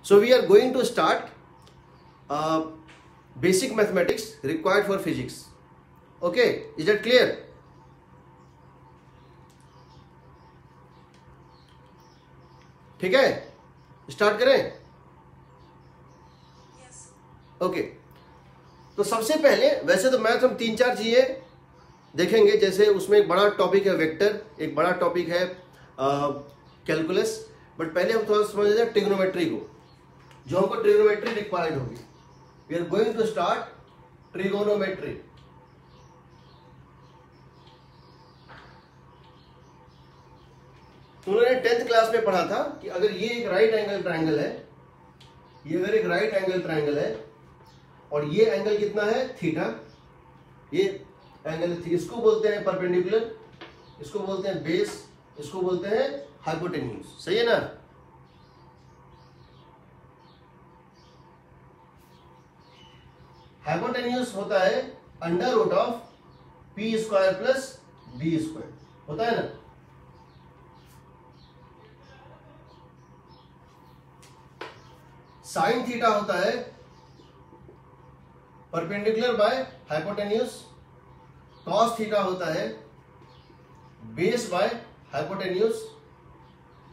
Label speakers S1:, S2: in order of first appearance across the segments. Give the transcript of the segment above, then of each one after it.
S1: So we are going to start basic mathematics required for physics. Okay, is that clear? ठीक है, start करें? Okay, तो सबसे पहले वैसे तो मैथ हम 3-4 चीजें देखेंगे, जैसे उसमें एक बड़ा टॉपिक है वेक्टर, एक बड़ा टॉपिक है कैलकुलस, बट पहले हम थोड़ा समझ लेते हैं ट्रिग्नोमेट्री को, जो हमको ट्रिग्नोमेट्री रिक्वायर्ड होगी. We are going to start trigonometry. तो उन्होंने 10th क्लास में पढ़ा था कि अगर ये एक राइट एंगल ट्रायंगल है, ये अगर एक राइट एंगल ट्रायंगल है और ये एंगल कितना है थीटा, ये एंगल इसको बोलते हैं परपेंडिकुलर, इसको बोलते हैं बेस, इसको बोलते हैं हाइपोटेन्यूज. सही है ना? हाइपोटेन्यूज होता है under root of P square plus B square, होता है ना? साइन थीटा होता है perpendicular by hypotenuse, cos theta होता है बेस बाय हाइपोटेन्यूज,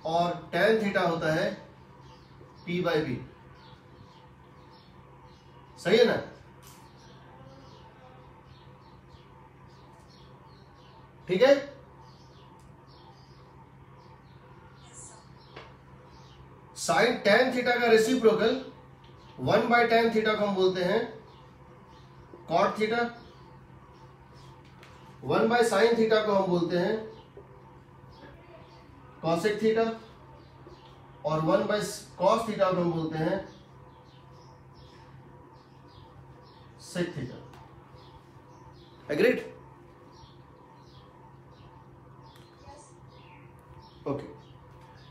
S1: और टैन थीटा होता है पी बाय बी. सही है ना? ठीक है. साइन टैन थीटा का रेसिप्रोकल 1/tan थीटा को हम बोलते हैं कॉट थीटा, 1/sin थीटा को हम बोलते हैं कॉसेक थीटा, और 1/cos थीटा को हम बोलते हैं सेक थीटा. एग्रीड? ओके,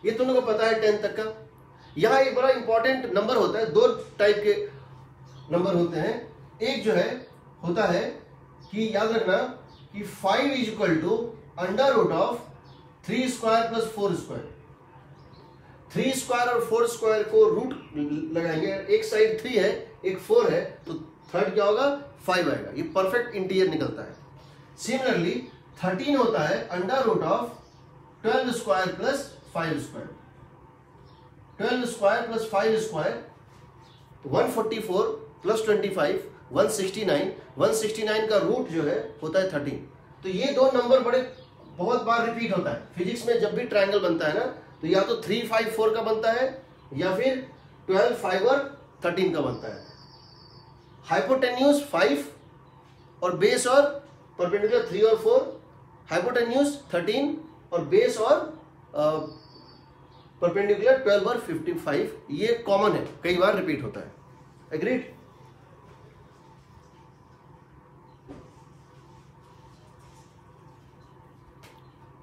S1: ये तुम लोगों को पता है 10th तक का. यहां एक बड़ा इंपॉर्टेंट नंबर होता है, 2 टाइप के नंबर होते हैं. एक जो है होता है कि याद रखना कि 5 is equal to under root of 3 square plus 4 square. 3 square और 4 स्क्वायर को रूट लगाएंगे, एक साइड 3 है एक 4 है, तो थर्ड क्या होगा 5 आएगा. ये परफेक्ट इंटीजर निकलता है. सिमिलरली 13 होता है under root of 12 square plus 5 square. 12 square plus 5 square 144 plus 25 169. 169 का रूट जो है होता है 13. तो ये 2 नंबर बहुत बार रिपीट होता है फिजिक्स में. जब भी ट्रायंगल बनता है ना, तो या तो 3 5 4 का बनता है, या फिर 12 5 और 13 का बनता है. हाइपोटेन्यूज 5 और बेस और परपेंडिकुलर 3 और 4, हाइपोटेन्यूज 13 और बेस और परपेंडिकुलर 12 और 55. ये कॉमन है, कई बार रिपीट होता है. एग्रीड?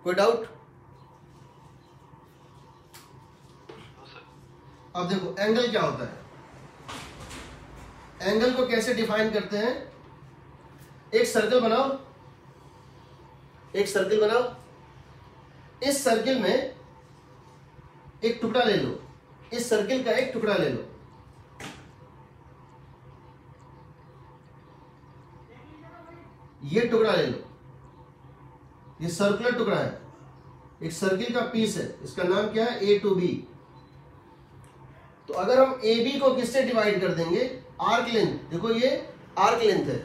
S1: कोई डाउट? अब देखो एंगल क्या होता है. एंगल को कैसे डिफाइन करते हैं? एक सर्कल बनाओ, एक सर्कल बनाओ. इस सर्कल में एक टुकड़ा ले लो, इस सर्कल का एक टुकड़ा ले लो. ये टुकड़ा ले लो, ये सर्कुलर टुकड़ा है, एक सर्कल का पीस है, इसका नाम क्या है A to B. तो अगर हम AB को किससे डिवाइड कर देंगे? Arc length. देखो ये आर्क लेंथ है,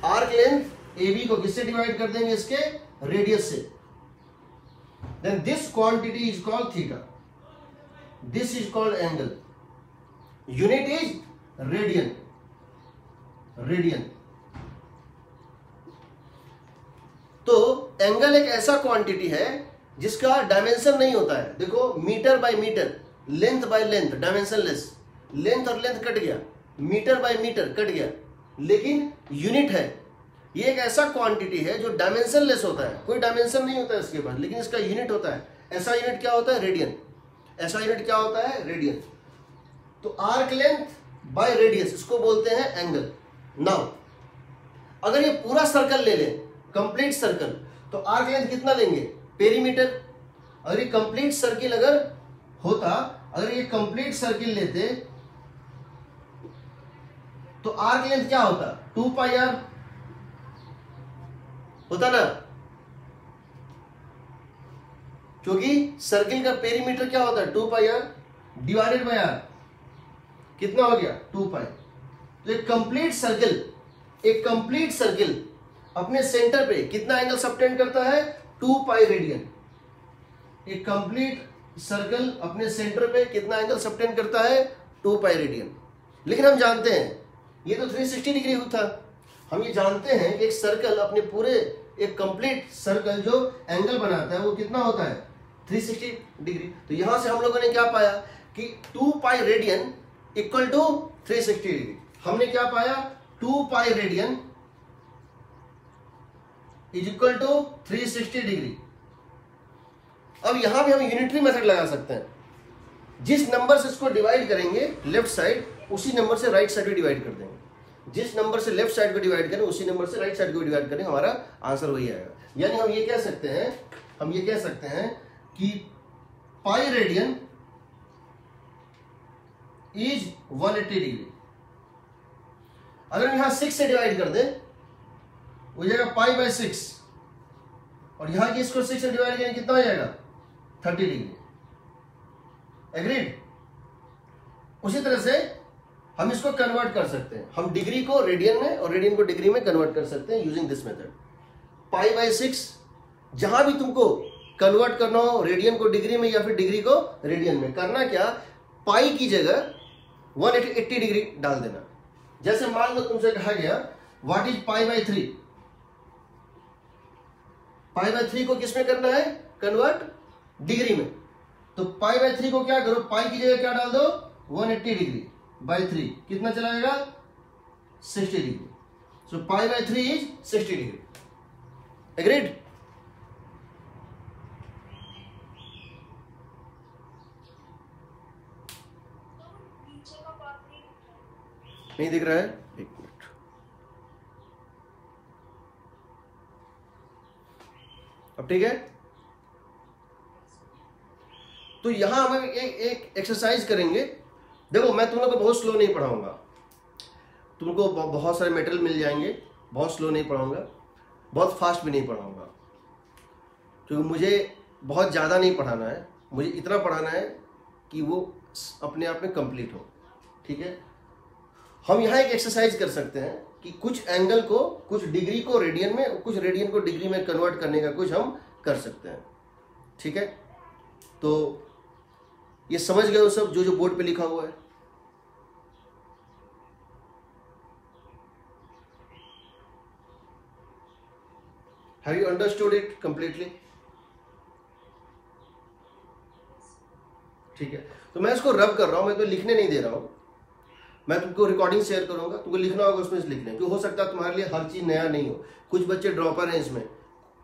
S1: आर्क लेंथ AB को किससे डिवाइड कर देंगे? इसके रेडियस से. Then this quantity is called theta. This is called angle. Unit is radian. Radian. तो एंगल एक ऐसा क्वांटिटी है जिसका डायमेंशन नहीं होता है. देखो metre by metre, length by length, dimensionless. Length और लेंथ कट गया, मीटर बाय मीटर कट गया, लेकिन यूनिट है. ये एक ऐसा क्वांटिटी है जो डायमेंशनलेस होता है, कोई डायमेंशन नहीं होता है इसके पास, लेकिन इसका यूनिट होता है. ऐसा यूनिट क्या होता है? रेडियन. ऐसा यूनिट क्या होता है? रेडियन. तो आर्क लेंथ बाय रेडियस, इसको बोलते हैं एंगल. नाउ अगर ये पूरा सर्कल ले लें, कंप्लीट सर्कल, तो आर्क लेंथ कितना लेंगे? पेरीमीटर. अगर ये कंप्लीट सर्किल अगर होता अगर ये कंप्लीट सर्किल लेते तो आर्क लेंथ क्या होता, 2 पाई आर होता ना, क्योंकि सर्किल का पेरीमीटर क्या होता है 2 पाई आर डिवाइडेड बाय आर, कितना हो गया 2 पाई। तो एक कंप्लीट सर्किल अपने सेंटर पे कितना एंगल सबटेंड करता है 2 पाई रेडियन। एक कंप्लीट सर्कल अपने सेंटर पे कितना एंगल सबटेंड करता है 2 पाई रेडियन। लेकिन हम जानते हैं ये तो 360 डिग्री था, हम ये जानते हैं कि एक सर्कल अपने पूरे एक कंप्लीट सर्कल जो एंगल बनाता है वो कितना होता है 360 डिग्री। तो यहां से हम लोगों ने क्या पाया कि 2 pi radian equal to 360 degree. हमने क्या पाया 2 pi radian is equal to 360 degree. अब यहां भी हम यूनिटरी मेथड लगा सकते हैं, जिस नंबर से इसको डिवाइड करेंगे लेफ्ट साइड उसी नंबर से राइट साइड को डिवाइड कर देंगे, जिस नंबर से लेफ्ट साइड को डिवाइड करें उसी नंबर से राइट साइड को डिवाइड करें, हमारा आंसर वही आएगा। यानी हम ये कह सकते हैं कि पाई रेडियन इज 180 डिग्री। अगर यहां 6 से डिवाइड कर दें हो जाएगा पाई बाय 6, और यहां की इसको 6 से डिवाइड करें कितना हो जाएगा 30 डिग्री। एग्रीड। उसी तरह से हम इसको कन्वर्ट कर सकते हैं, हम डिग्री को रेडियन में और रेडियन को डिग्री में कन्वर्ट कर सकते हैं using this method. Pi by 6 जहां भी तुमको कन्वर्ट करना हो रेडियन को डिग्री में या फिर डिग्री को रेडियन में, करना क्या पाई की जगह 180 डिग्री डाल देना। जैसे मान लो तुमसे कहा गया what is pi by 3, pi by 3 को किसमें करना है कन्वर्ट डिग्री में। तो पाई बाय 3 को क्या करो, पाई की जगह क्या डाल दो 180 डिग्री बाय 3, कितना चला जाएगा 60 degree. So pi by 3 is 60 degree. Agreed. नहीं दिख रहा है, एक मिनट। अब ठीक है। तो यहां हम एक एक्सरसाइज करेंगे। देखो मैं तुम लोग को बहुत स्लो नहीं पढ़ाऊंगा, तुमको बहुत सारे मटेरियल मिल जाएंगे, बहुत स्लो नहीं पढ़ाऊंगा, बहुत फास्ट भी नहीं पढ़ाऊंगा, क्योंकि मुझे बहुत ज़्यादा नहीं पढ़ाना है, मुझे इतना पढ़ाना है कि वो अपने आप में कंप्लीट हो। ठीक है। हम यहाँ एक एक्सरसाइज कर सकते हैं कि कुछ एंगल को, कुछ डिग्री को रेडियन में, कुछ रेडियन को डिग्री में कन्वर्ट करने का कुछ हम कर सकते हैं। ठीक है। तो ये समझ गए हो सब जो बोर्ड पे लिखा हुआ है। Have you understood it completely? ठीक है। तो मैं इसको रब कर रहा हूं, मैं तो लिखने नहीं दे रहा हूं, मैं तुमको रिकॉर्डिंग शेयर करूंगा, तुमको लिखना होगा उसमें से लिख लें, क्योंकि हो सकता है तुम्हारे लिए हर चीज नया नहीं हो। कुछ बच्चे ड्रॉपर हैं इसमें,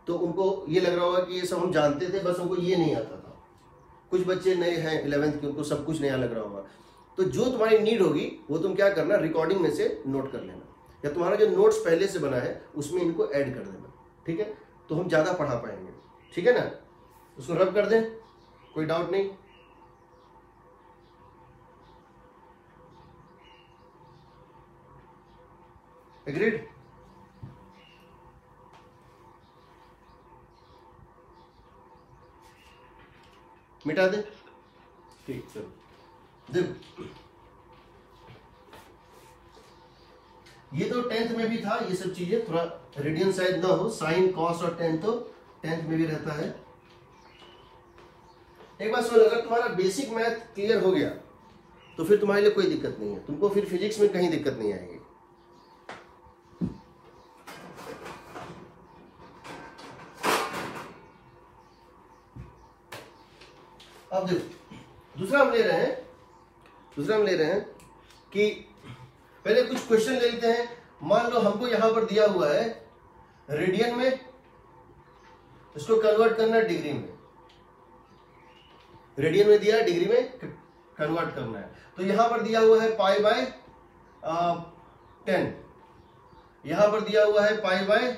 S1: तो उनको ये लग रहा होगा कि ये सब हम जानते थे, बस हमको ये नहीं आता था। कुछ बच्चे नए हैं 11th के, उनको सब कुछ नया लग रहा होगा। तो जो तुम्हारी नीड होगी वो तुम क्या करना, रिकॉर्डिंग में से नोट कर लेना, या तुम्हारा जो नोट्स पहले से बना है उसमें इनको ऐड कर देना। ठीक है। तो हम ज़्यादा पढ़ा पाएंगे। ठीक है ना। उसको रब कर दें, कोई डाउट नहीं। एग्रीड। मिटा दे। ठीक। चलो देखो, ये तो 10th में भी था, ये सब चीजें थोड़ा रेडियन शायद ना हो, साइन कॉस और टेन तो 10th में भी रहता है। एक बात सुनो, अगर तुम्हारा बेसिक मैथ क्लियर हो गया तो फिर तुम्हारे लिए कोई दिक्कत नहीं है, तुमको फिर फिजिक्स में कहीं दिक्कत नहीं आएगी। अब देखो दूसरा हम ले रहे हैं कि पहले कुछ क्वेश्चन ले लेते हैं। मान लो हमको यहां पर दिया हुआ है रेडियन में, इसको कन्वर्ट करना है डिग्री में। रेडियन में दिया है, डिग्री में कन्वर्ट करना है। तो यहां पर दिया हुआ है पाई बाय 10, यहां पर दिया हुआ है पाई बाय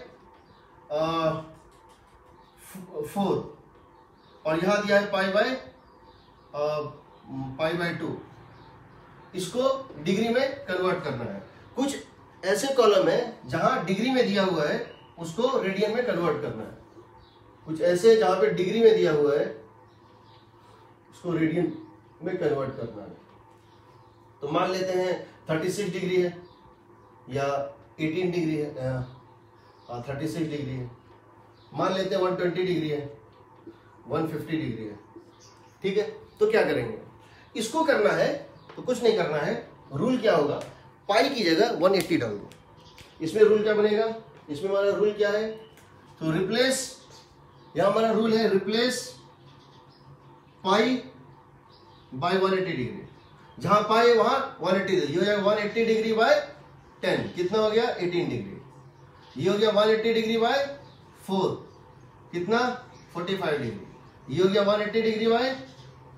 S1: 4, और यहां दिया है पाई बाय π/2, इसको डिग्री में कन्वर्ट करना है। कुछ ऐसे कॉलम है जहां डिग्री में दिया हुआ है उसको रेडियन में कन्वर्ट करना है, कुछ ऐसे जहां पे डिग्री में दिया हुआ है उसको रेडियन में कन्वर्ट करना है। तो मान लेते हैं 36 डिग्री है या 18 डिग्री है, 36 डिग्री है, मान लेते हैं 120 डिग्री है, 150 डिग्री है, ठीक है। तो क्या करेंगे, इसको करना है तो कुछ नहीं करना है, रूल क्या होगा, पाई की जगह 180 डाल दो। इसमें रूल क्या बनेगा, इसमें हमारा रूल क्या है, तो रिप्लेस, यहां हमारा रूल है रिप्लेस पाई बाय 180 डिग्री, जहां पाई वहां 180, ये हो जाएगा 180 डिग्री बाय 10, कितना हो गया 18 डिग्री। ये हो गया 180 डिग्री बाय 4, कितना 45 डिग्री। ये हो गया 180 डिग्री बाय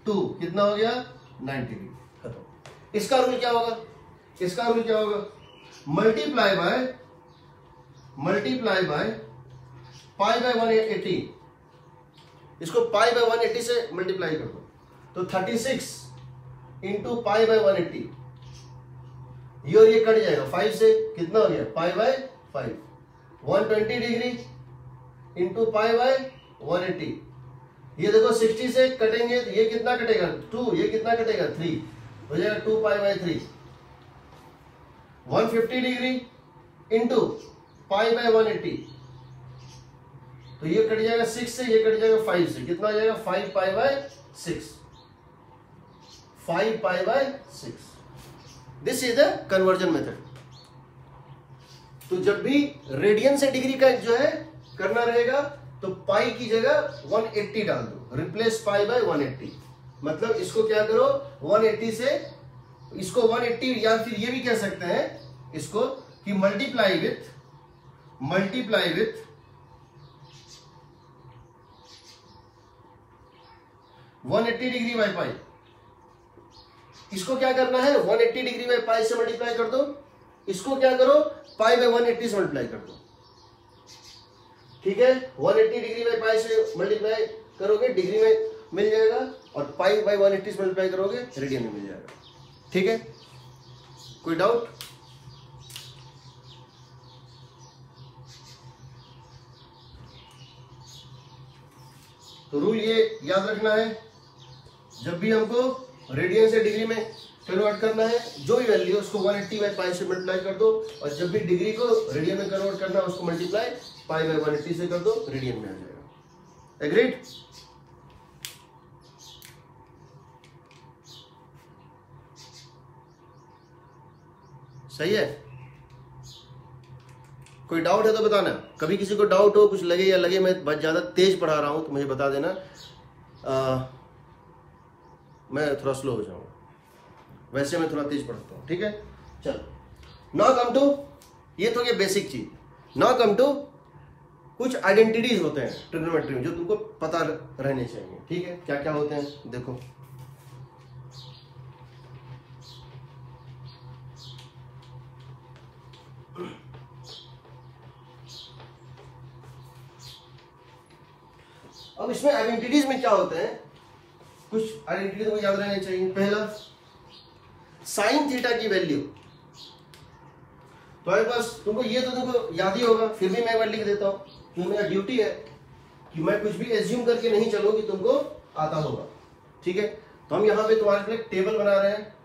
S1: 2, कितना हो गया 90 डिग्री। खत्म। इसका रूल क्या होगा, इसका रूल क्या होगा, मल्टीप्लाई बाय पाई बाय 180, इसको पाई बाय 180 से मल्टीप्लाई कर दो, तो 36 इंटू पाई बाय 180, ये और ये कट जाएगा 5 से, कितना हो गया pi by 5, 120 degree into pi by 180, ये देखो 60 से कटेंगे तो ये कितना कटेगा 2, ये कितना कटेगा 3, हो जाएगा 2 pi by 3, 150 degree into pi by 180, तो ये कट जाएगा 6 से, ये कट जाएगा 5 से, कितना आ जाएगा 5 pi by 6, 5 pi by 6। This is the conversion method. तो जब भी रेडियन से डिग्री का जो है करना रहेगा तो पाई की जगह 180 डाल दो, रिप्लेस पाई बाय 180, मतलब इसको क्या करो 180 से, इसको 180 या फिर ये भी कह सकते हैं इसको कि multiply with 180 degree by pi, इसको क्या करना है 180 डिग्री बाय पाई से मल्टीप्लाई कर दो, इसको क्या करो पाई बाय 180 से मल्टीप्लाई कर दो, ठीक है। 180 डिग्री बाय पाई से मल्टीप्लाई करोगे डिग्री में मिल जाएगा, और पाई बाय 180 से मल्टीप्लाई करोगे रेडियन में मिल जाएगा, ठीक है। कोई डाउट, तो रूल ये याद रखना है, जब भी हमको रेडियन से डिग्री में कन्वर्ट करना है, जो भी वैल्यू है उसको 180 बाय पाई से मल्टीप्लाई कर दो, और जब भी डिग्री को रेडियन में कन्वर्ट करना है उसको मल्टीप्लाई पाई बाय 180 से कर दो, रेडियन में आ जाएगा। एग्रीड? सही है? कोई डाउट है तो बताना, कभी किसी को डाउट हो, कुछ लगे या लगे मैं बहुत ज्यादा तेज पढ़ा रहा हूं तो मुझे बता देना, मैं थोड़ा स्लो हो जाऊंगा, वैसे मैं थोड़ा तेज पढ़ता हूं, ठीक है। चलो नाउ कम टू, ये तो ये बेसिक चीज, नाउ कम टू कुछ आइडेंटिटीज होते हैं ट्रिग्नोमेट्री में जो तुमको पता रहने चाहिए, ठीक है। क्या क्या होते हैं देखो, अब इसमें आइडेंटिटीज में क्या होते हैं, कुछ आइडेंटिटी तुमको याद रहने चाहिए। पहला साइन थीटा की वैल्यू, तो पास तुमको ये तो तुमको याद ही होगा, फिर भी मैं एक बार लिख देता हूं क्योंकि मेरा ड्यूटी है कि मैं कुछ भी एज्यूम करके नहीं चलूं कि तुमको आता होगा, ठीक है। तो हम यहाँ पे तुम्हारे लिए एक टेबल बना रहे हैं,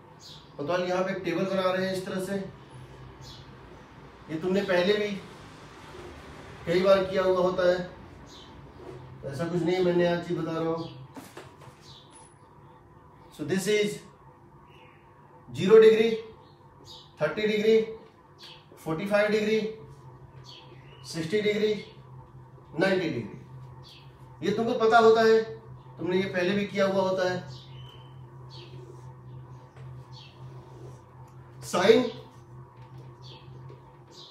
S1: और तो यहाँ पे एक टेबल बना रहे हैं इस तरह से, ये तुमने पहले भी कई बार किया हुआ होता है, ऐसा कुछ नहीं, मैंने आज चीज बता रहा हूं। So this is 0 degree, 30 degree, 45 degree, 60 degree, 90 degree. ये तुमको पता होता है, तुमने ये पहले भी किया हुआ होता है। साइन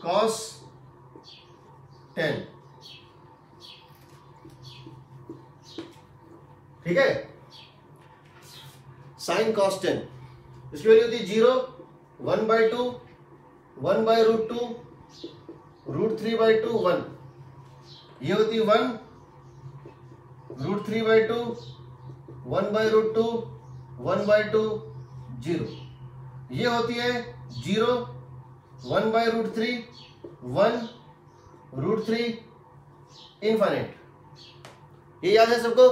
S1: कॉस 10, ठीक है। साइन कॉस 10, इसकी वैल्यू होती है 0, 1/2, 1/√2, √3/2, 1, ये होती है 1, √3/2, 1/√2, 1/2 0, ये होती है 0, 1/√3 1√3 इनफाइनाइट। ये याद है सबको?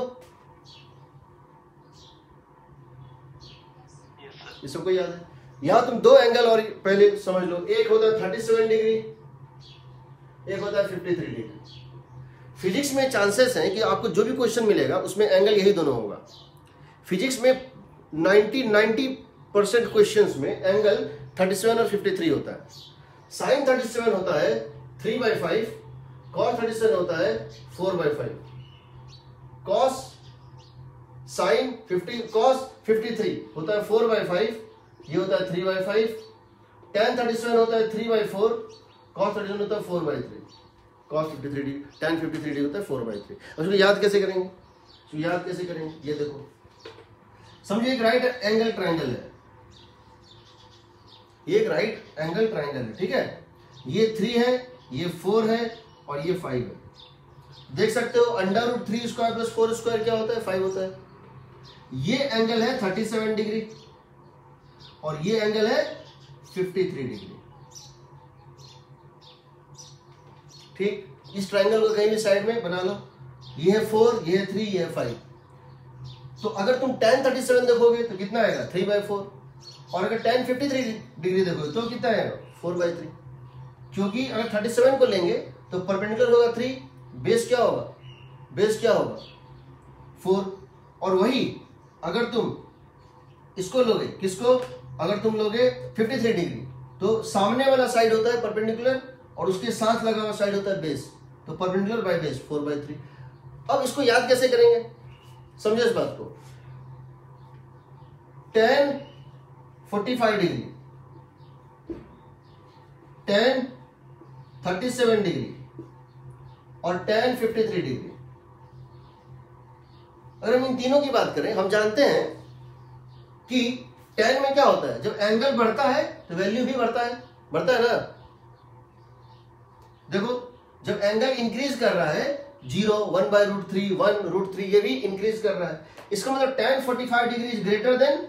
S1: ये सबको याद है? यहां तुम दो एंगल और पहले समझ लो, एक होता है 37 डिग्री, एक होता है 53 डिग्री। फिजिक्स में चांसेस हैं कि आपको जो भी क्वेश्चन मिलेगा उसमें एंगल यही दोनों होगा। फिजिक्स में 90% क्वेश्चंस में एंगल 37 और 53 होता है। साइन 37 होता है 3/5, कॉस 37 होता है 4/5, कॉस साइन 53 होता है 4/5, ये होता है 3/5, tan 37 होता है 3/4, cos 37 होता है 4/3, cos 53 डिग्री, tan 53 डिग्री होता है 4/3। अब इसको याद कैसे करेंगे? ये देखो, समझिए एक राइट एंगल ट्रायंगल है, ये एक राइट एंगल ट्रायंगल है, ठीक है? ये 3 है, ये 4 है और ये 5 है। देख सकते हो √3² + 4² क्या होता है? 5 होता है। ये एंगल है 37 डिग्री और ये एंगल है 53 डिग्री, ठीक? इस ट्रायंगल को कहीं भी साइड में बना लो, ये है 4, ये है 3, ये है 5। तो अगर तुम tan 37 देखोगे तो कितना आएगा? 3/4, और अगर tan 53 डिग्री देखोगे तो कितना आएगा? 4/3। क्योंकि अगर 37 को लेंगे तो परपेंडिकुलर होगा 3, बेस क्या होगा? 4। और वही अगर तुम इसको लोगे, किसको? अगर तुम लोगे 53 डिग्री तो सामने वाला साइड होता है परपेंडिकुलर और उसके साथ लगा हुआ साइड होता है बेस, तो परपेंडिकुलर बाय बेस 4/3। अब इसको याद कैसे करेंगे? समझो इस बात को। tan 45 डिग्री, tan 37 डिग्री और tan 53 डिग्री, अगर हम इन तीनों की बात करें, हम जानते हैं कि tan में क्या होता है? जब एंगल बढ़ता है तो वैल्यू भी बढ़ता है ना। देखो जब एंगल इंक्रीज कर रहा है 0, 1/√3 1√3, ये भी इंक्रीज कर रहा है। इसका मतलब tan 45 degree is greater than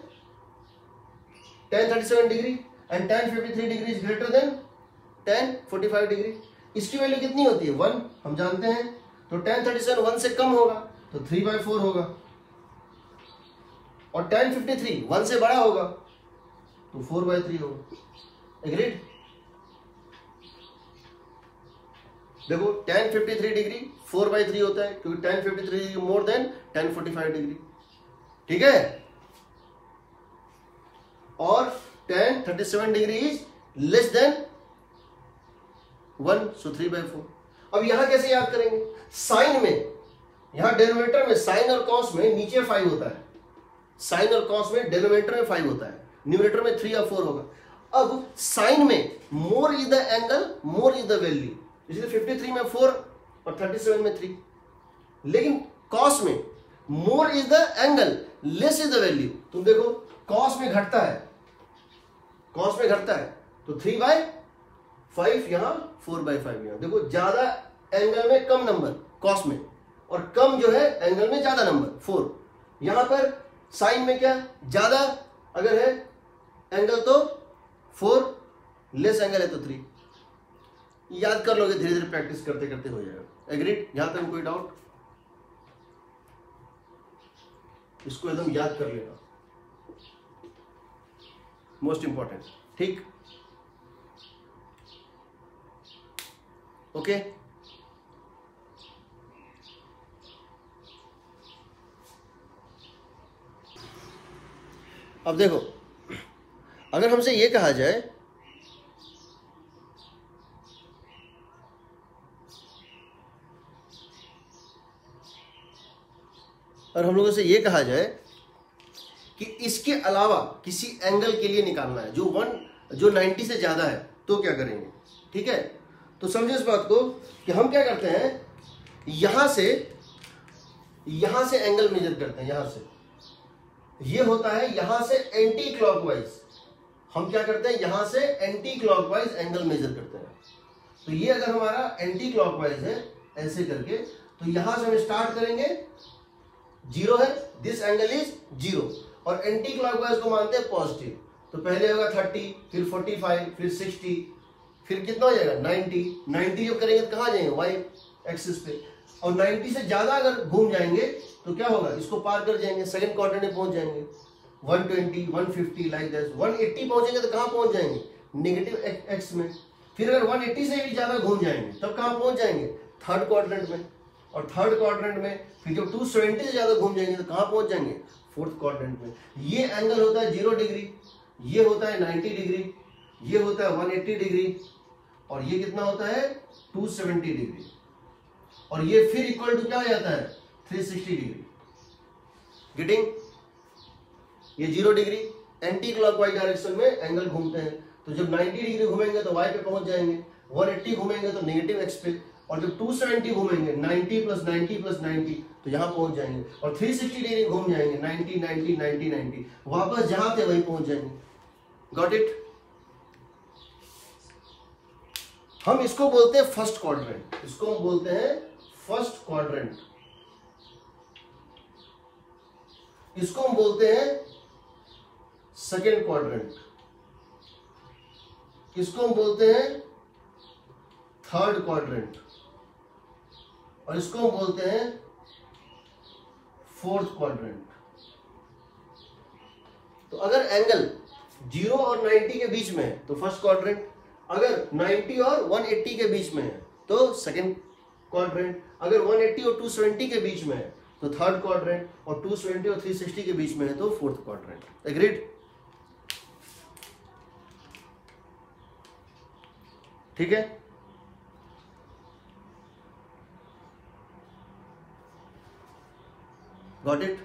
S1: tan 37 degree and tan 53 degree is greater than tan 45 degree. इसकी वैल्यू कितनी होती है? 1, हम जानते हैं। तो tan 37 1 से कम होगा तो 3/4 होगा, और tan 53 1 से बड़ा होगा तो 4/3 होगा। एग्रीड? देखो tan 53 डिग्री 4/3 होता है क्योंकि tan 53 degree more than tan 45 degree, ठीक है? और tan 37 degree is less than 1, सो 3/4। अब यहां कैसे याद करेंगे? साइन में, यहां डेनोमिनेटर में साइन और कॉस में नीचे 5 होता है, साइन और कॉस में डेनोमिनेटर में 5 होता है, न्यूमरेटर में 3 या 4 होगा। अब साइन में more is the angle, more is the value, इसलिए 53 में 4 और 37 में 3। लेकिन कॉस में more is the angle, less is the value. तुम देखो कॉस में घटता है, तो 3/5 यहां, 4/5 यहां। देखो ज्यादा एंगल में कम नंबर कॉस में, और कम जो है एंगल में ज्यादा नंबर 4। यहां पर साइन में क्या? ज्यादा अगर है एंगल तो 4, लेस एंगल है तो 3। याद कर लोगे, धीरे धीरे प्रैक्टिस करते करते हो जाएगा। एग्रीड? यहां तक कोई डाउट? इसको एकदम याद कर लेना, मोस्ट इंपॉर्टेंट, ठीक? ओके? अब देखो, अगर हमसे ये कहा जाए और हम लोगों से ये कहा जाए कि इसके अलावा किसी एंगल के लिए निकालना है जो 90 से ज्यादा है, तो क्या करेंगे? ठीक है, तो समझो इस बात को कि हम क्या करते हैं, यहां से एंगल मेजर करते हैं। यहां से ये होता है, यहां से एंटी क्लॉकवाइज हम क्या करते हैं, यहां से एंटी क्लॉकवाइज एंगल मेजर करते हैं। तो ये अगर हमारा एंटी क्लॉकवाइज है ऐसे करके, तो यहां से हम स्टार्ट करेंगे, 0 है, दिस एंगल इज 0, और एंटी क्लॉकवाइज को मानते हैं पॉजिटिव। तो पहले होगा 30, फिर 45, फिर 60, फिर कितना हो जाएगा 90। 90 जब करेंगे तो कहाँ जाएंगे, वाई एक्सिस पे। और 90 से ज्यादा अगर घूम जाएंगे तो क्या होगा, इसको पार कर जाएंगे, सेकंड क्वाड्रेंट में पहुंच जाएंगे। 120, 150 लाइक दैट। 180 पहुंचेंगे तो कहाँ पहुंच जाएंगे, नेगेटिव एक्स में। फिर अगर 180 से भी ज्यादा घूम जाएंगे तब कहाँ पहुंच जाएंगे, थर्ड क्वाड्रेंट में। और थर्ड क्वाड्रेंट में फिर जब 270 से ज्यादा घूम जाएंगे तो कहाँ पहुंच जाएंगे, फोर्थ क्वाड्रेंट में। ये एंगल होता है 0 डिग्री, ये होता है 90 डिग्री, ये होता है 180 डिग्री, और ये कितना होता है 270 डिग्री, और ये फिर इक्वल टू क्या हो जाता है 360 डिग्री। गेटिंग? ये 0 डिग्री एंटी क्लॉकवाइज डायरेक्शन में एंगल घूमते हैं। तो जब 90 डिग्री घूमेंगे तो वाई पे पहुंच जाएंगे, 180 घूमेंगे तो नेगेटिव एक्स पे, और जब 270 घूमेंगे 90 प्लस 90 प्लस 90 तो यहां पहुंच जाएंगे, और 360 डिग्री घूम जाएंगे 90 90 90 90, वापस जहां थे वहीं पहुंच जाएंगे। Got it? हम इसको बोलते हैं फर्स्ट क्वाड्रेंट, इसको हम बोलते हैं फर्स्ट क्वाड्रेंट, इसको हम बोलते हैं सेकेंड क्वाड्रेंट, इसको हम बोलते हैं थर्ड क्वाड्रेंट, और इसको हम बोलते हैं फोर्थ क्वाड्रेंट। तो अगर एंगल 0 और 90 के बीच में है तो फर्स्ट क्वाड्रेंट, अगर 90 और 180 के बीच में है तो सेकेंड क्वाड्रेंट, अगर 180 और 270 के बीच में है तो थर्ड क्वाड्रेंट, और 270 और 360 के बीच में है तो फोर्थ क्वाड्रेंट। एग्रीड? ठीक है? Got it?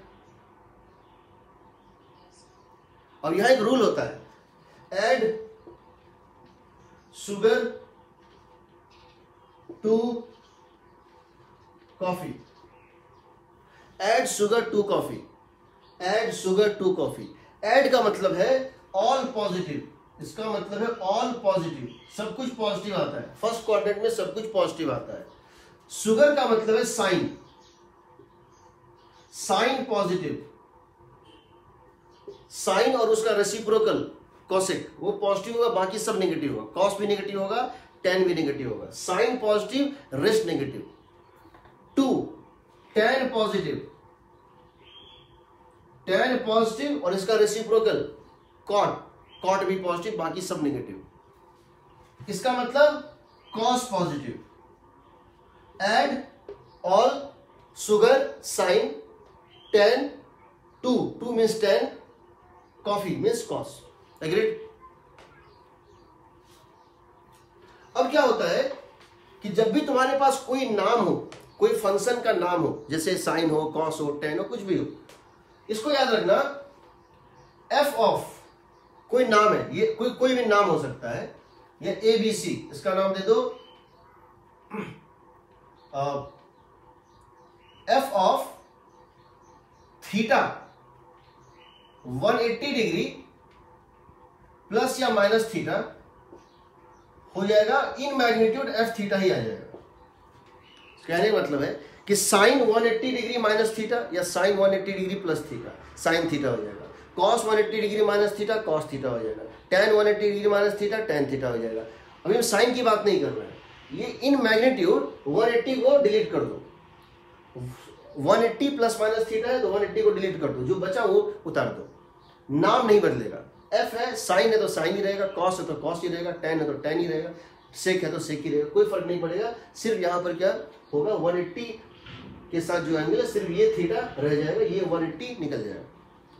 S1: अब यहां एक रूल होता है, add sugar to coffee, add sugar to coffee, add sugar to coffee. Add का मतलब है ऑल पॉजिटिव, इसका मतलब है ऑल पॉजिटिव, सब कुछ पॉजिटिव आता है। फर्स्ट क्वाड्रेंट में सब कुछ पॉजिटिव आता है। शुगर का मतलब है साइन, साइन पॉजिटिव, साइन और उसका रेसिप्रोकल कॉसेक वो पॉजिटिव होगा, बाकी सब नेगेटिव होगा। कॉस भी नेगेटिव होगा, टेन भी नेगेटिव होगा। Sine positive, rest negative. 2 tan positive, tan positive और इसका रेसिप्रोकल कॉट, कॉट भी पॉजिटिव, बाकी सब नेगेटिव। इसका मतलब cos positive. Add all sugar sine 10 2 means 10, coffee means cos. Agreed? अब क्या होता है कि जब भी तुम्हारे पास कोई नाम हो, कोई फंक्शन का नाम हो, जैसे साइन हो, कॉस हो, टेन हो, कुछ भी हो, इसको याद रखना एफ ऑफ कोई नाम है, ये कोई भी नाम हो सकता है, या ABC, इसका नाम दे दो F of theta 180 degree plus या माइनस थीटा हो जाएगा, इन मैग्नीट्यूड एफ थीटा ही आ जाएगा। कहने का मतलब है कि साइन 180 डिग्री माइनस थीटा या sine 180 degree plus theta, sine theta हो जाएगा। Cos 180 degree minus theta, cos theta हो जाएगा। Tan 180 degree minus theta, tan theta हो जाएगा। अभी हम साइन की बात नहीं कर रहे हैं, ये इन मैग्नीट्यूड 180 को डिलीट कर दो। 180 प्लस माइनस थीटा है तो 180 को डिलीट कर दो, जो बचा वो उतार दो। नाम नहीं बदलेगा, एफ है, साइन है तो साइन ही रहेगा, कॉस है तो कॉस ही रहेगा, टेन है तो टेन ही रहेगा, सेक है तो सेक ही रहेगा, कोई फर्क नहीं पड़ेगा। सिर्फ यहाँ पर क्या होगा, 180 के साथ जो एंगल है सिर्फ ये थीटा रह जाएगा, ये 180 निकल जाएगा।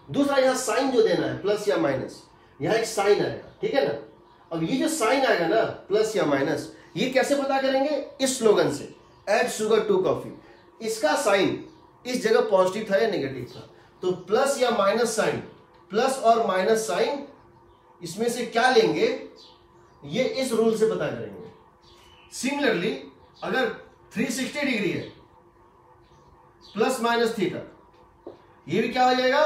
S1: दूसरा यहाँ साइन जो देना है प्लस या माइनस, यहाँ एक साइन आएगा, ठीक है ना। अब ये जो साइन आएगा ना प्लस या माइनस, ये कैसे पता करेंगे, इस स्लोगन से, ऐड शुगर टू कॉफी। इसका साइन इस जगह पॉजिटिव था या नेगेटिव था, तो प्लस या माइनस साइन, प्लस और माइनस साइन इसमें से क्या लेंगे, ये इस रूल से पता करेंगे। सिमिलरली अगर 360 डिग्री है प्लस माइनस थीटा, ये भी क्या हो जाएगा,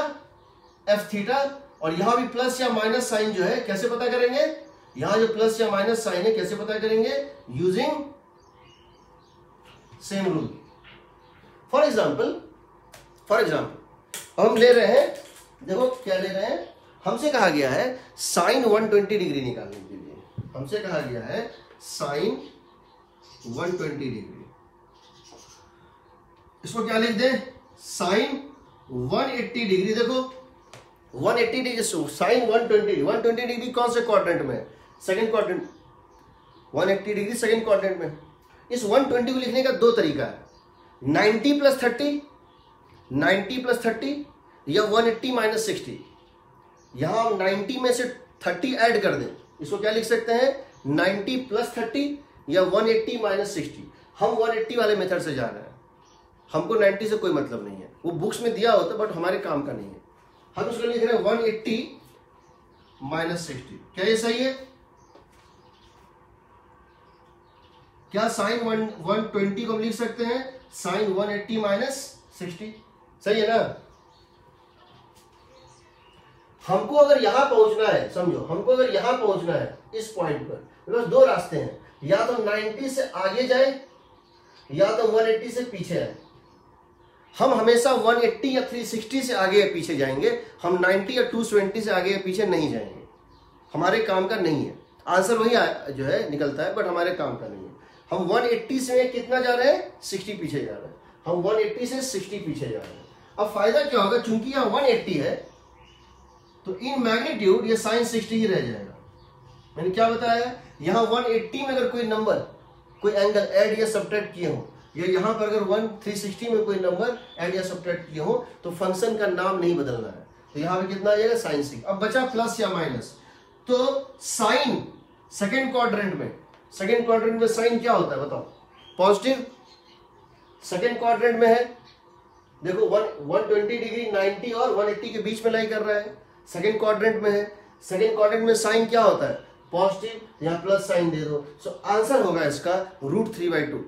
S1: एफ थीटा, और यहां भी प्लस या माइनस साइन जो है कैसे पता करेंगे, यहां जो प्लस या माइनस साइन है कैसे पता करेंगे, using same rule. For example अब हम ले रहे हैं देखो क्या ले रहे हैं, हमसे कहा गया है साइन 120 डिग्री निकालने के लिए, हमसे कहा गया है साइन 120 डिग्री। इसको क्या लिख दें, साइन 180 डिग्री। देखो 180 डिग्री साइन 120 डिग्री कौन से क्वाड्रेंट में, second quadrant, 180 degree second quadrant में। इस 120 को लिखने का दो तरीका है, 90 प्लस 30, 90 प्लस 30 या 180 माइनस 60। यहां हम 90 में से 30 ऐड कर दें, इसको क्या लिख सकते हैं, 90 प्लस 30 या 180 माइनस 60। हम 180 वाले मेथड से जा रहे हैं, हमको 90 से कोई मतलब नहीं है, वो बुक्स में दिया होता है बट हमारे काम का नहीं है। हम उसको लिख रहे हैं 180 माइनस 60। क्या ये सही है? क्या साइन 120 को हम लिख सकते हैं साइन 180 माइनस 60? सही है ना? हमको अगर यहां पहुंचना है, समझो हमको अगर यहां पहुंचना है इस पॉइंट पर, बस दो रास्ते हैं, या तो 90 से आगे जाए या तो 180 से पीछे आए। हम हमेशा 180 या 360 से आगे या पीछे जाएंगे, हम 90 या 220 से आगे या पीछे नहीं जाएंगे, हमारे काम का नहीं है। आंसर वही जो है निकलता है बट हमारे काम का नहीं है। हम 180 से कितना जा रहे हैं, 60 पीछे जा रहे हैं, हम 180 से 60 पीछे जा रहे हैं। अब फायदा क्या होगा, चूंकि यहां 180 है तो इन मैग्नीट्यूड ये साइन 60 ही रह जाएगा। मैंने क्या बताया, यहां 180 में अगर कोई नंबर, कोई एंगल ऐड या सब्ट्रैक्ट किए हो, या यहां पर अगर 360 में कोई नंबर ऐड या सब्ट्रैक्ट किए हो, तो फंक्शन का नाम नहीं बदलना है। तो यहां पे कितना आ जाएगा, साइन 6। अब बचा प्लस या माइनस। तो साइन सेकेंड क्वाड्रेंट में, सेकेंड क्वाड्रेंट में साइन क्या होता है बताओ, पॉजिटिव। सेकेंड क्वाड्रेंट में है, देखो 120 डिग्री 90 और 180 के बीच में लाई कर रहा है, सेकेंड क्वाड्रेंट में है। सेकेंड क्वाड्रेंट में साइन क्या होता है, पॉजिटिव, यहां प्लस साइन दे दो। सो आंसर होगा इसका √3/2।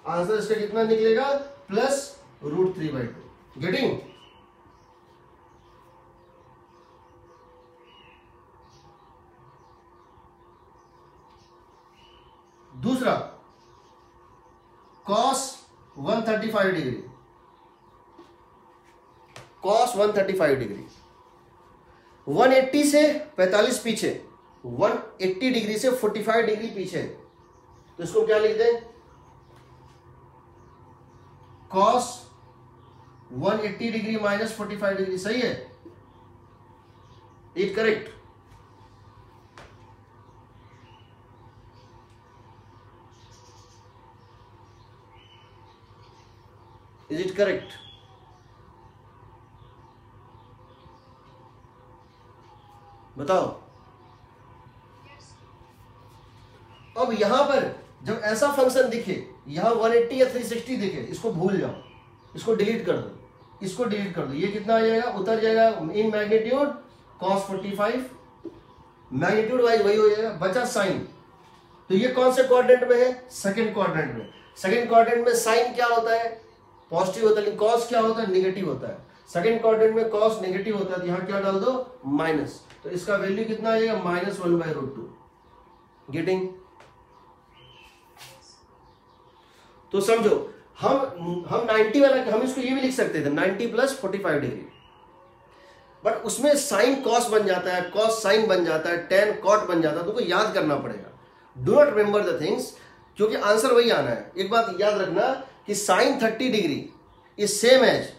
S1: आंसर इसका कितना निकलेगा, प्लस √3/2। गेटिंग? दूसरा cos 135 डिग्री, cos 135 डिग्री 180 से 45 पीछे, 180 डिग्री से 45 डिग्री पीछे, तो इसको क्या लिख दें, cos 180 डिग्री माइनस 45 डिग्री। सही है? It correct? Is it correct? बताओ। अब यहां पर जब ऐसा फंक्शन दिखे, यहां 180 या 360 दिखे, इसको भूल जाओ, इसको डिलीट कर दो, इसको डिलीट कर दो। ये कितना आ जाएगा, उतर जाएगा in magnitude cos 45, magnitude wise वही हो जाएगा। बचा साइन, तो ये कौन से क्वाड्रेंट में है, सेकंड क्वाड्रेंट में। सेकंड क्वाड्रेंट में साइन क्या होता है, पॉजिटिव होता है, लेकिन कॉस क्या होता है, निगेटिव होता है। सेकंड क्वाड्रेंट में कॉस नेगेटिव होता है, तो यहां क्या डाल दो, माइनस। तो इसका वैल्यू कितना आएगा, -1/√2। गेटिंग? तो समझो हम 90 वाला, हम इसको ये भी लिख सकते थे 90 प्लस 45 डिग्री, बट उसमें साइन कॉस बन जाता है, कॉस साइन बन जाता है, टेन कॉट बन जाता है, तुमको याद करना पड़ेगा। Do not remember the things, क्योंकि आंसर वही आना है। एक बात याद रखना कि sine 30 degree is same as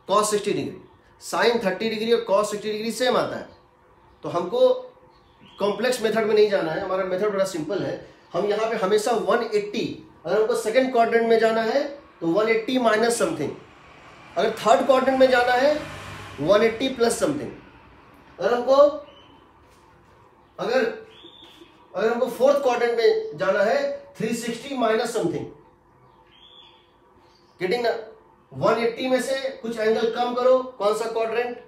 S1: cos 60 degree. Sine 30 degree और कॉस 60 डिग्री सेम आता है। तो हमको कॉम्प्लेक्स मेथड में नहीं जाना है, हमारा मेथड बड़ा सिंपल है। हम यहाँ पे हमेशा 180, अगर हमको सेकंड क्वाड्रेंट में जाना है तो 180 माइनस समथिंग, अगर थर्ड क्वाड्रेंट में जाना है 180 प्लस समथिंग, अगर हमको फोर्थ क्वाड्रेंट में जाना है 360 माइनस समथिंग। गेटिंग ना? 180 में से कुछ एंगल कम करो, कौन सा क्वाड्रेंट,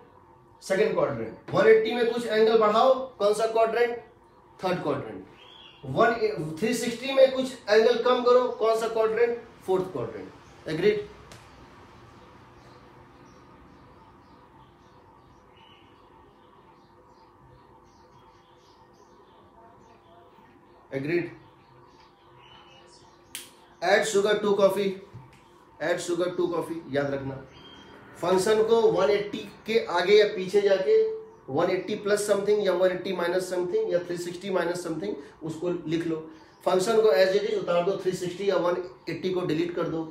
S1: सेकंड क्वाड्रेंट। 180 में कुछ एंगल बढ़ाओ, कौन सा क्वाड्रेंट, थर्ड क्वाड्रेंट। 360 में कुछ एंगल कम करो, कौन सा quadrant, fourth quadrant. Agreed? Agreed? Add sugar to coffee, add sugar to coffee, याद रखना। फंक्शन को 180 के आगे या पीछे जाके 180 प्लस समथिंग या 180 माइनस समथिंग या 360 माइनस समथिंग उसको लिख लो। फंक्शन को एज इट इज उतार दो, 360 या 180 को डिलीट कर दो,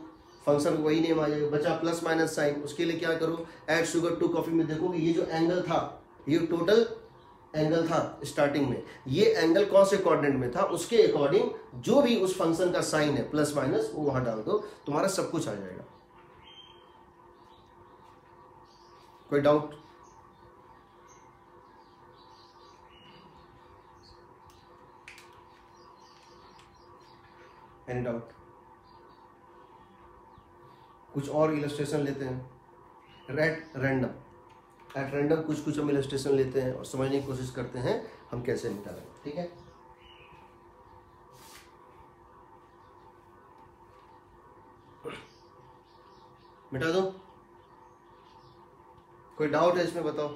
S1: फंक्शन को वही नेम आ जाएगा, बचा प्लस माइनस साइन। उसके लिए क्या करो, ऐड शुगर टू कॉफी में देखोगे ये जो एंगल था, ये टोटल एंगल था स्टार्टिंग में, ये एंगल कौन से कोऑर्डिनेट में था, उसके अकॉर्डिंग जो भी उस फंक्शन का साइन है प्लस माइनस वो वहां डाल दो, तुम्हारा सब कुछ आ जाएगा। कोई डाउट? Any doubt? कुछ और इलस्ट्रेशन लेते हैं। एट रैंडम कुछ हम इलस्ट्रेशन लेते हैं और समझने की कोशिश करते हैं हम कैसे निकालें। ठीक है, मिटा दो। कोई डाउट है इसमें बताओ।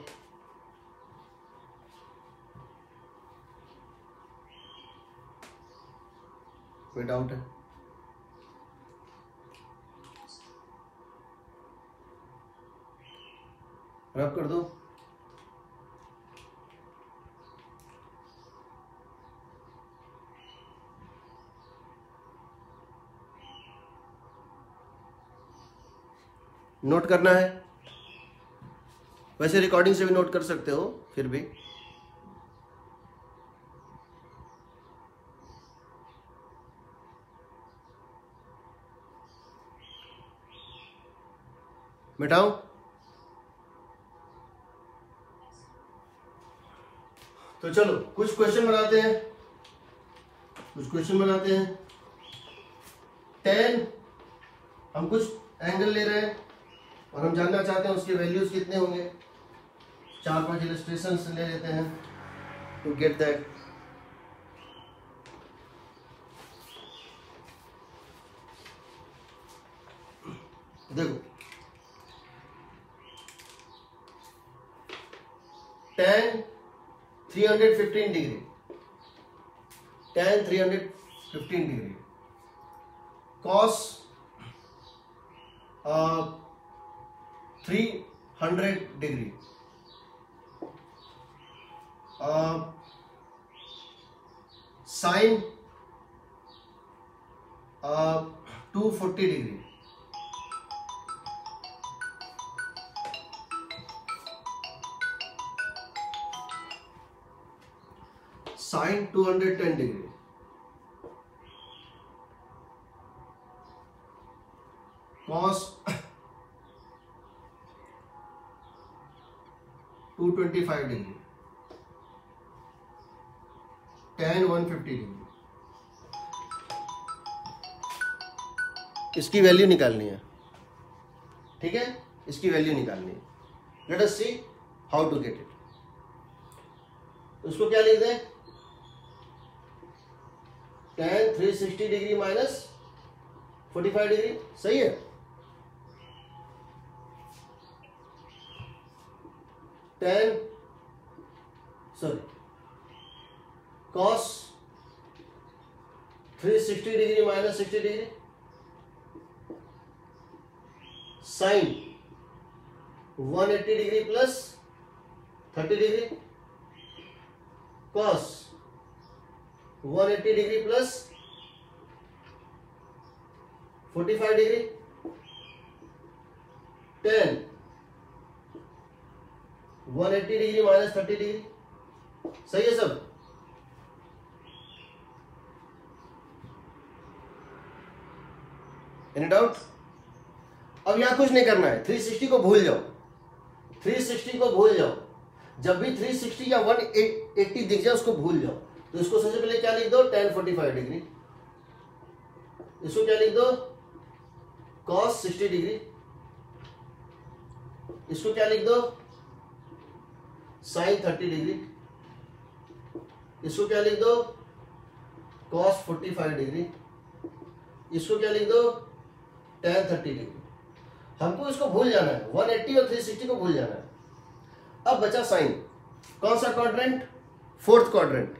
S1: कोई डाउट है? रब कर दो। नोट करना है, वैसे रिकॉर्डिंग से भी नोट कर सकते हो, फिर भी मिटाओ। तो चलो कुछ क्वेश्चन बनाते हैं, tan हम कुछ एंगल ले रहे हैं और हम जानना चाहते हैं उसके वैल्यूज कितने होंगे। 4-5 इलस्ट्रेशंस ले लेते हैं टू गेट दैट। देखो tan 315 degree, tan 315 degree, cos 300 degree, sin 240 degree, sin 210 degree, cos 225 degree, tan 150 degree. इसकी वैल्यू निकालनी है, ठीक है, इसकी वैल्यू निकालनी है। Let us see how to get it. उसको क्या लिख दें, tan 360 डिग्री माइनस 45 डिग्री, सही है। cos 360 degree minus 60 degree, sin 180 degree plus 30 degree, cos 180 degree plus 45 degree, tan 180 degree minus 30 degree, सही है सब। Any doubt? अब यहां कुछ नहीं करना है, 360 को भूल जाओ, 360 को भूल जाओ। जब भी 360 या 180 दिख जाए उसको भूल जाओ। तो इसको सबसे पहले क्या लिख दो, tan 45 डिग्री। इसको क्या लिख दो, cos 60 डिग्री। इसको क्या लिख दो, sin 30 डिग्री। इसको क्या लिख दो, cos 45 डिग्री। इसको क्या लिख दो, tan 30 डिग्री। हमको इसको भूल जाना है, 180 और 360 को भूल जाना है। अब बचा साइन, कौन सा क्वाड्रेंट, फोर्थ क्वाड्रेंट,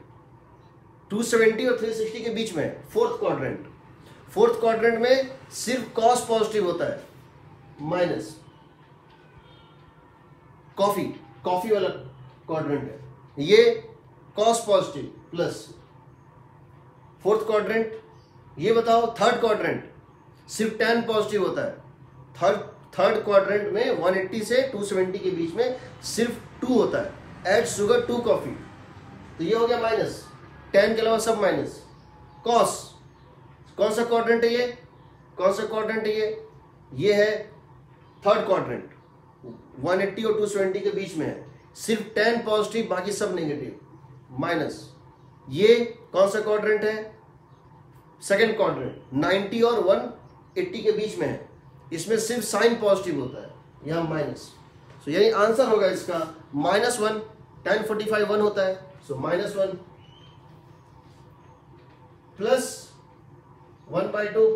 S1: 270 और 360 के बीच में फोर्थ क्वाड्रेंट। फोर्थ क्वाड्रेंट में सिर्फ cos पॉजिटिव होता है, माइनस कॉफी वाला क्वाड्रेंट है, ये cos positive plus. Fourth quadrant, ये बताओ थर्ड क्वाड्रेंट सिर्फ tan पॉजिटिव होता है। थर्ड क्वाड्रेंट में 180 से 270 के बीच में सिर्फ 2 होता है। ऐड शुगर 2 कॉफी, तो ये हो गया माइनस, tan के अलावा सब माइनस। कॉस, कौन सा क्वाड्रेंट है ये, कौन सा क्वाड्रेंट है ये है थर्ड क्वाड्रेंट, 180 और 270 के बीच में है, सिर्फ tan पॉजिटिव बाकी सब नेगेटिव माइनस। ये कौन सा क्वाड्रेंट है, सेकंड क्वाड्रेंट, 90 और 180 के बीच में है, इसमें सिर्फ साइन पॉजिटिव होता है, यहां माइनस। सो यानी आंसर होगा इसका -1, tan 45 1 होता है, सो -1 प्लस 1/2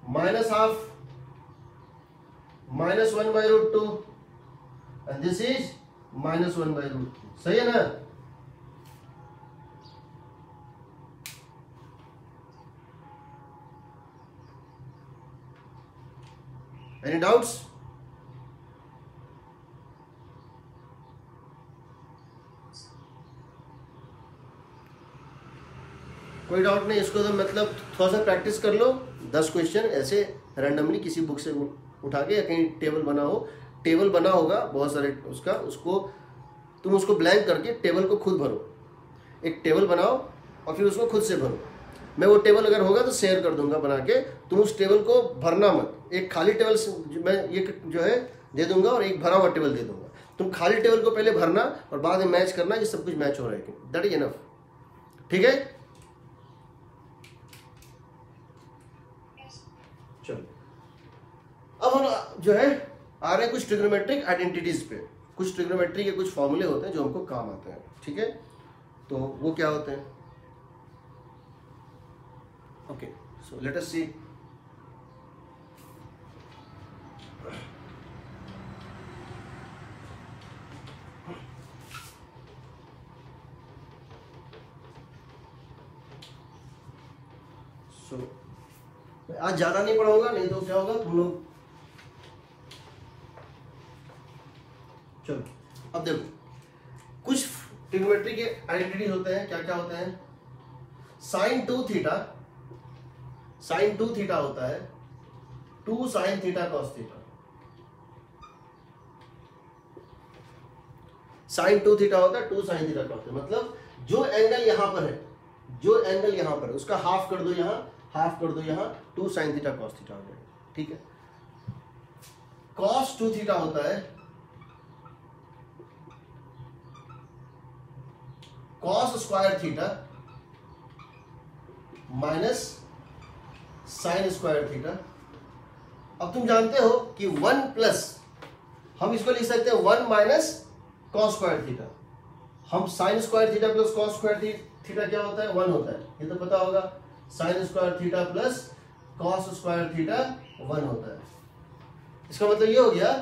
S1: -½ -1/√2 and this is -1/√2। सही है ना? Any doubts? कोई डाउट नहीं, इसको तो मतलब थोड़ा सा प्रैक्टिस कर लो। 10 क्वेश्चन ऐसे रैंडमली किसी बुक से उठा के या कहीं टेबल बना होगा बहुत सारे उसको तुम उसको ब्लैंक करके टेबल को खुद भरो। एक टेबल बनाओ और फिर उसको खुद से भरो। मैं वो टेबल अगर होगा तो शेयर कर दूंगा बना के, तुम उस टेबल को भरना मत। एक खाली टेबल मैं ये जो है दे दूंगा और एक भरा हुआ टेबल दे दूंगा। तुम खाली टेबल को पहले भरना और बाद में मैच करना कि सब कुछ मैच हो रहा है, दैट इज इनफ। ठीक है, चलो अब हम जो है आ रहे हैं कुछ ट्रिग्नोमेट्रिक आइडेंटिटीज पे। कुछ ट्रिग्नोमेट्री के कुछ फॉर्मूले होते हैं जो हमको काम आते हैं। ठीक है, तो वो क्या होते हैं? ओके, सो लेट अस सी। आज ज्यादा नहीं पढ़ाऊंगा, नहीं तो क्या होगा तुम लोग। चलो अब देखो कुछ ट्रिग्नोमेट्री के आइडेंटिटी होते हैं। क्या क्या होते हैं? sin 2 थीटा होता है 2 sin theta cos theta. sin 2 theta होता है 2 sin थीटा cos थीटा, मतलब जो एंगल यहां पर है, जो एंगल यहां पर है उसका हाफ कर दो यहां, हाफ कर दो यहां, 2 sin थीटा cos थीटा हो जाएगा। ठीक है, cos 2 थीटा होता है cos square theta minus sine square theta. अब तुम जानते हो कि 1 प्लस, हम इसको लिख सकते हैं 1 माइनस कॉस स्क्वायर थीटा। हम sine square theta plus cos square theta क्या होता है? 1 होता है, ये तो पता होगा। Sine square theta plus cos square theta 1 होता है। इसका मतलब ये हो गया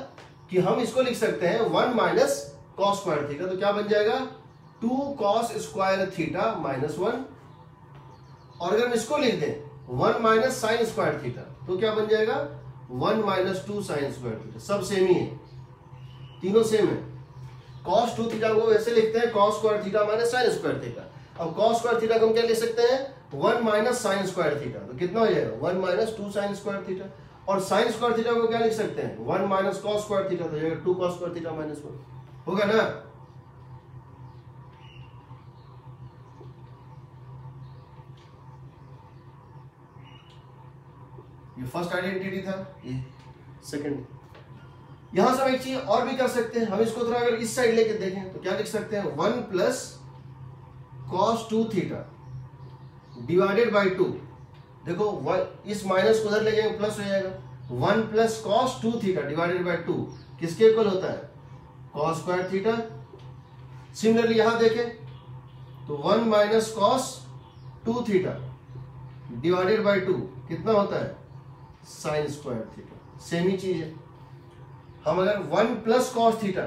S1: कि हम इसको लिख सकते हैं 1 माइनस कॉस स्क्वायर थीटा, तो क्या बन जाएगा 2 कॉस स्क्वायर थीटा माइनस 1। और अगर हम इसको लिख दें 1 माइनस साइन स्क्वायर थीटा तो क्या बन जाएगा 1 माइनस 2 साइन स्क्वायर थीटा। सब सेम ही है, तीनों सेम है। cos 2 थीटा को ऐसे लिखते हैं cos square theta minus sine square theta. अब cos स्क्वायर थीटा को हम क्या लिख सकते हैं 1 माइनस साइन स्क्वायर थीटा, तो कितना हो जाएगा 1 माइनस 2 साइन स्क्वायर थीटा। और साइन स्क्वायर थीटा को क्या लिख सकते हैं 1 माइनस cos स्क्वायर थीटा, तो हो जाएगा 2 cos स्क्वायर थीटा माइनस 1 होगा ना। ये फर्स्ट आइडेंटिटी था, ये सेकंड। यहां से हम एक चीज और भी कर सकते हैं, हम इसको थोड़ा अगर इस साइड लेके देखें तो क्या लिख सकते हैं 1 plus cos 2 theta divided by 2। देखो इस माइनस को उधर ले जाएंगे प्लस हो जाएगा। 1 plus cos 2 theta divided by 2 किसके इक्वल होता है cos स्क्वायर थीटा। सिमिलरली यहां देखें तो 1 minus cos 2 theta divided by 2 कितना होता है साइन स्क्वायर थीटा। सेम ही चीज है। हम अगर 1 प्लस कॉस थीटा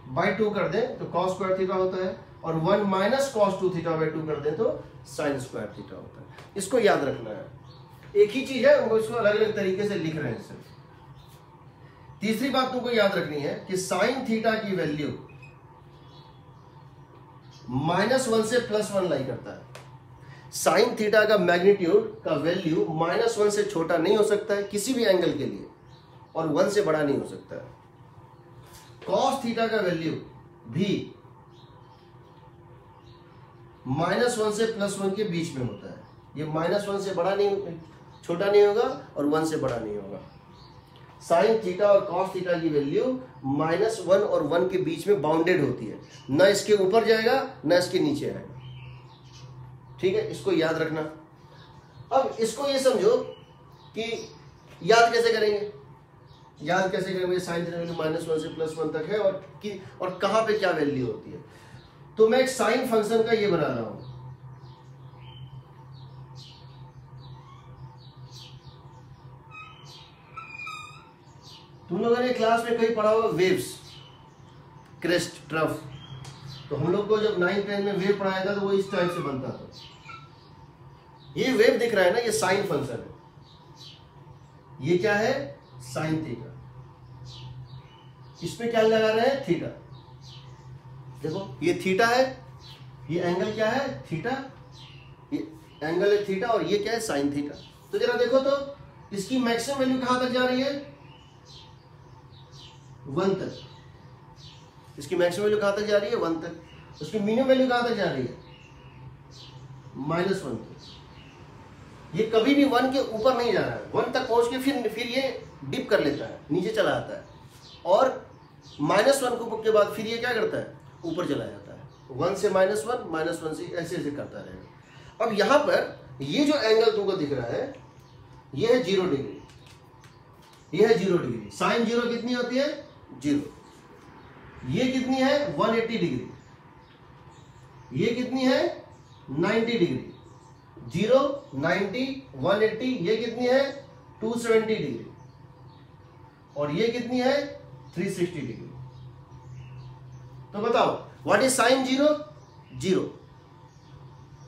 S1: बाई 2 कर दें तो कॉस स्क्वायर थीटा होता है, और 1 माइनस कॉस 2 थीटा बाई 2 कर दें तो साइन स्क्वायर थीटा होता है। इसको याद रखना है, एक ही चीज है, हम इसको अलग अलग तरीके से लिख रहे हैं सिर्फ। तीसरी बात तुमको याद रखनी है कि साइन थीटा की वैल्यू -1 से +1 लाई करता है। साइन थीटा का मैग्नीट्यूड का वैल्यू -1 से छोटा नहीं हो सकता है किसी भी एंगल के लिए, और 1 से बड़ा नहीं हो सकता है। कॉस थीटा का वैल्यू भी -1 से +1 के बीच में होता है। ये -1 से बड़ा नहीं, छोटा नहीं होगा और 1 से बड़ा नहीं होगा। साइन थीटा और कॉस थीटा की वैल्यू -1 और 1 के बीच में बाउंडेड होती है, न इसके ऊपर जाएगा न इसके नीचे आएगा। ठीक है, इसको याद रखना। अब इसको ये समझो कि याद कैसे करेंगे, याद कैसे करेंगे। साइन थीटा वैल्यू -1 से +1 तक है और कहां पे क्या वैल्यू होती है। तो मैं एक साइन फंक्शन का ये बना रहा हूं। तुम लोगों ने क्लास में कहीं पढ़ा होगा वेव्स, क्रेस्ट, ट्रफ। तो हम लोग को जब 9th-10th में वेव पढ़ाया था तो वो इस टाइप से बनता था। ये वेव दिख रहा है ना, ये साइन फंक्शन है। ये क्या है, साइन थीटा। इसमें क्या लगा रहे हैं, थीटा। देखो ये थीटा है, ये एंगल क्या है, थीटा। ये एंगल है थीटा और ये क्या है, साइन थीटा। तो जरा देखो तो इसकी मैक्सिमम वैल्यू कहां तक जा रही है, 1 तक। इसकी मैक्सिमम वैल्यू कहां तक जा रही है, 1 तक। उसकी मिनिमम वैल्यू कहां तक जा रही है, -1 तक। ये कभी भी 1 के ऊपर नहीं जा रहा है। 1 तक पहुंच के फिर ये डिप कर लेता है, नीचे चला आता है, और -1 के बाद फिर ये क्या करता है, ऊपर चला जाता है। 1 से -1, -1 से ऐसे ऐसे करता रहेगा। अब यहां पर ये जो एंगल तुमको दिख रहा है, ये है 0 डिग्री, ये है 0 डिग्री। साइन 0 कितनी होती है, 0। ये कितनी है, 180 डिग्री। ये कितनी है, 90 डिग्री। 0, 90, 180, ये कितनी है, 270 डिग्री। और ये कितनी है, 360 डिग्री। तो बताओ what is sine 0, 0।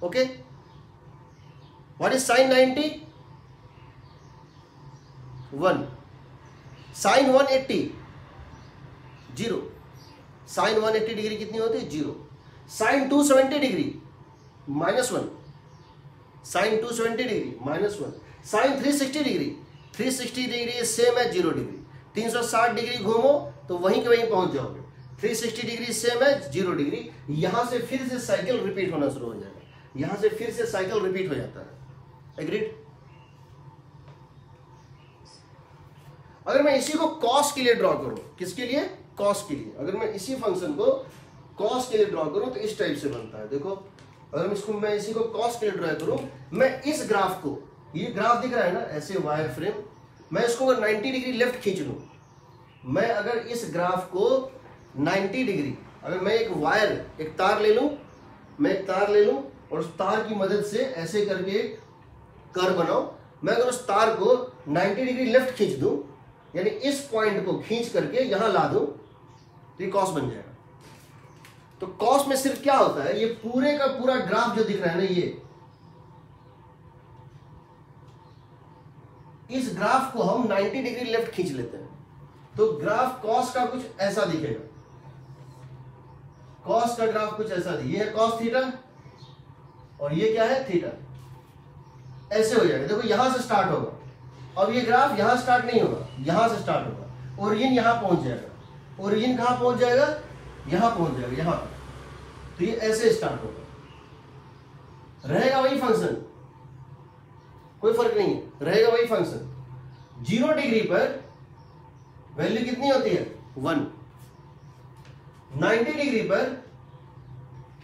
S1: Okay, what is sine 90, 1। Sine 180, 0। Sine 180 degree कितनी होती है, 0। Sine 270 degree, -1। Sine 270 degree, -1। Sine 360 degree, 360 degree same है 0 डिग्री। 360 डिग्री घूमो तो वहीं के वहीं पहुंच जाओगे। 360 डिग्री सेम है 0 डिग्री। यहां से फिर से साइकिल रिपीट होना शुरू हो जाएगा। यहां से फिर से साइकिल रिपीट हो जाता है। एग्रीड। अगर मैं इसी को कॉस के लिए ड्रॉ करूं, किसके लिए, कॉस के लिए। अगर मैं इसी फंक्शन को कॉस के लिए ड्रॉ करूं तो इस टाइप से बनता है। देखो अगर मैं इसी को कॉस के लिए ड्रॉ करूं, मैं इस ग्राफ को, ये ग्राफ दिख रहा है ना, ऐसे वायर फ्रेम, मैं इसको अगर 90 डिग्री लेफ्ट खींच लूं, मैं अगर इस ग्राफ को 90 डिग्री, अगर मैं एक वायर, एक तार ले लूं, मैं एक तार ले लूं और उस तार की मदद से ऐसे करके कर्व बनाऊं, मैं अगर उस तार को 90 डिग्री लेफ्ट खींच दूं, यानी इस पॉइंट को खींच करके यहां ला दूं, तो ये कॉस बन जाएगा। तो कॉस में सिर्फ क्या होता है, ये पूरे का पूरा ग्राफ जो दिख रहा है ना, ये इस ग्राफ को हम 90 डिग्री लेफ्ट खींच लेते हैं तो ग्राफ कॉस का कुछ ऐसा दिखेगा। कॉस का ग्राफ कुछ ऐसा दिखेगा। ये है कॉस थीटा और ये क्या है, थीटा। ऐसे हो जाएगा। देखो यहां से स्टार्ट होगा। अब ये ग्राफ यहां स्टार्ट नहीं होगा, यहां से स्टार्ट होगा। ओरिजिन यहां पहुंच जाएगा। ओरिजिन कहां पहुंच जाएगा, यहां पहुंच जाएगा, यहां पर। तो ये ऐसे स्टार्ट होगा। रहेगा वही फंक्शन, कोई फर्क नहीं है, रहेगा वही फंक्शन। 0 डिग्री पर वैल्यू कितनी होती है, 1। 90 डिग्री पर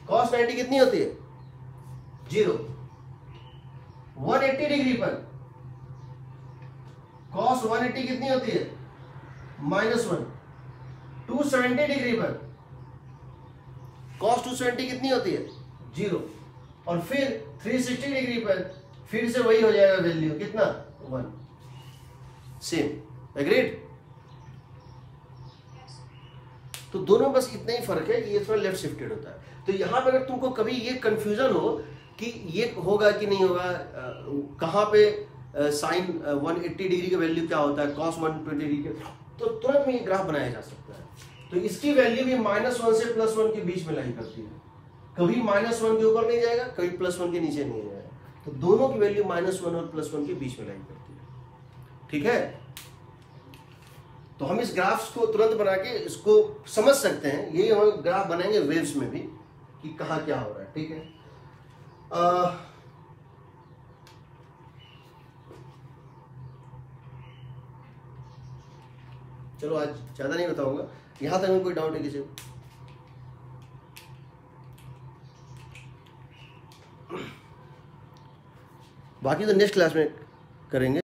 S1: cos 90 कितनी होती है, 0। 180 डिग्री पर cos 180 कितनी होती है, -1। 270 डिग्री पर cos 270 कितनी होती है, 0। और फिर 360 डिग्री पर फिर से वही हो जाएगा वैल्यू, कितना, 1। सेम। एग्रीड। तो दोनों बस इतना ही फर्क है कि ये थोड़ा लेफ्ट शिफ्टेड होता है। तो यहां पर अगर तुमको कभी ये कंफ्यूजन हो कि ये होगा कि नहीं होगा, कहां पे साइन 180 डिग्री का वैल्यू क्या होता है, cos 120 डिग्री का, तो तुरंत में ये ग्राफ बनाया जा सकता है। तो इसकी वैल्यू भी -1 से +1 के बीच में लाई करती है, कभी -1 के ऊपर नहीं जाएगा, कभी +1 के नीचे नहीं जाएगा। तो दोनों की वैल्यू -1 और +1 के बीच में लाई करती है। ठीक है, तो हम इस ग्राफ्स को तुरंत बना के इसको समझ सकते हैं। यही हम ग्राफ बनाएंगे वेव्स में भी कि कहाँ क्या हो रहा है। ठीक है, चलो आज ज्यादा नहीं बताऊंगा, यहां तक में कोई डाउट है किसी को? बाकी तो नेक्स्ट क्लास में करेंगे।